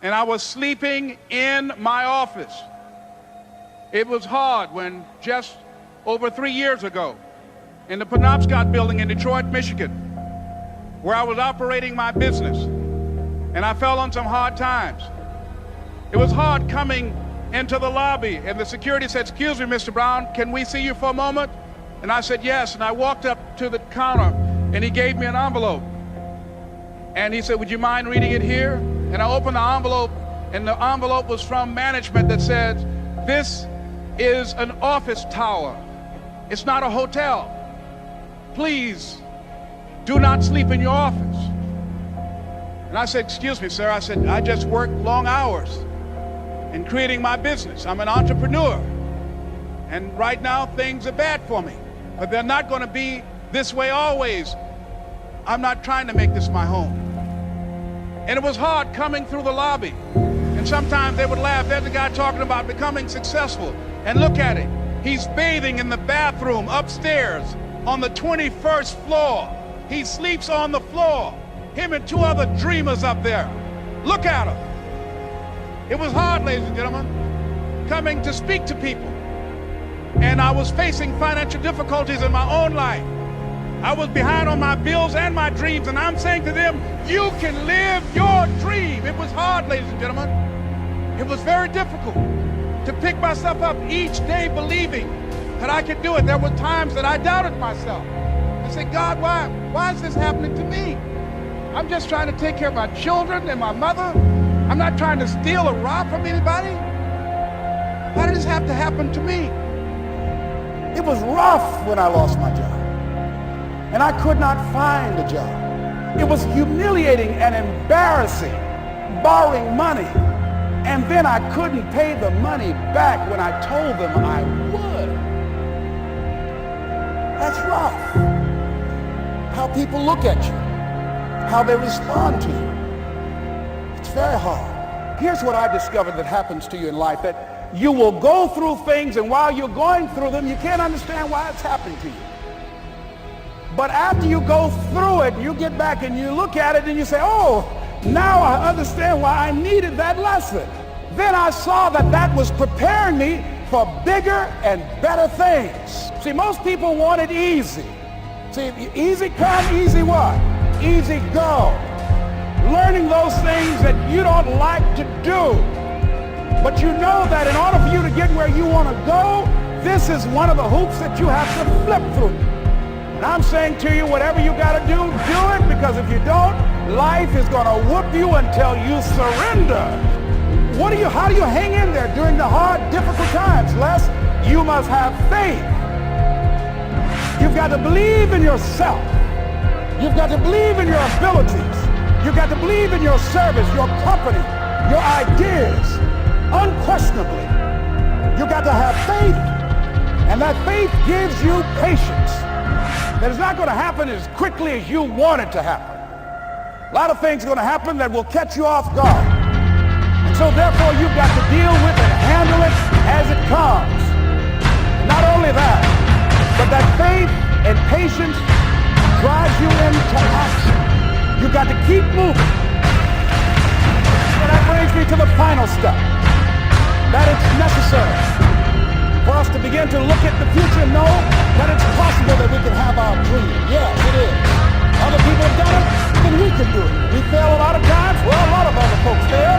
and I was sleeping in my office. It was hard when just over 3 years ago, in the Penobscot building in Detroit, Michigan, where I was operating my business, and I fell on some hard times. It was hard coming into the lobby, and the security said, "Excuse me, Mr. Brown, can we see you for a moment?" And I said, "Yes," and I walked up to the counter, and he gave me an envelope. And he said, "Would you mind reading it here?" And I opened the envelope, and the envelope was from management that said, "This is an office tower. It's not a hotel. Please do not sleep in your office." And I said, "Excuse me, sir." I said, "I just work long hours in creating my business. I'm an entrepreneur. And right now things are bad for me, but they're not going to be this way always. I'm not trying to make this my home." And it was hard coming through the lobby. And sometimes they would laugh. There's a guy talking about becoming successful. And look at him. He's bathing in the bathroom upstairs on the 21st floor. He sleeps on the floor. Him and 2 other dreamers up there. Look at him. It was hard, ladies and gentlemen, coming to speak to people. And I was facing financial difficulties in my own life. I was behind on my bills and my dreams, and I'm saying to them, you can live your dream. It was hard, ladies and gentlemen. It was very difficult to pick myself up each day believing that I could do it. There were times that I doubted myself. I said, "God, why is this happening to me? I'm just trying to take care of my children and my mother. I'm not trying to steal or rob from anybody. Why did this have to happen to me?" It was rough when I lost my job, and I could not find a job. It was humiliating and embarrassing, borrowing money, and then I couldn't pay the money back when I told them I would. That's rough. How people look at you, how they respond to you. It's very hard. Here's what I discovered that happens to you in life, that you will go through things, and while you're going through them, you can't understand why it's happening to you. But after you go through it, you get back and you look at it and you say, "Oh, now I understand why I needed that lesson." Then I saw that that was preparing me for bigger and better things. See, most people want it easy. See, easy come, easy what? Easy go. Learning those things that you don't like to do. But you know that in order for you to get where you want to go, this is one of the hoops that you have to flip through. And I'm saying to you, whatever you got to do it, because if you don't, life is going to whoop you until you surrender. How do you hang in there during the hard, difficult times? Les, you must have faith. You've got to believe in yourself. You've got to believe in your abilities. You've got to believe in your service, your company, your ideas. Unquestionably, you've got to have faith. And that faith gives you patience. That it's not going to happen as quickly as you want it to happen. A lot of things are going to happen that will catch you off guard. And so therefore you've got to deal with and handle it as it comes. Not only that, but that faith and patience drives you into action. You've got to keep moving. And that brings me to the final step. That it's necessary for us to begin to look at the future and know that it's possible that we can have our dream. Yes, it is. Other people have done it, then we can do it. We fail a lot of times. Well, a lot of other folks fail.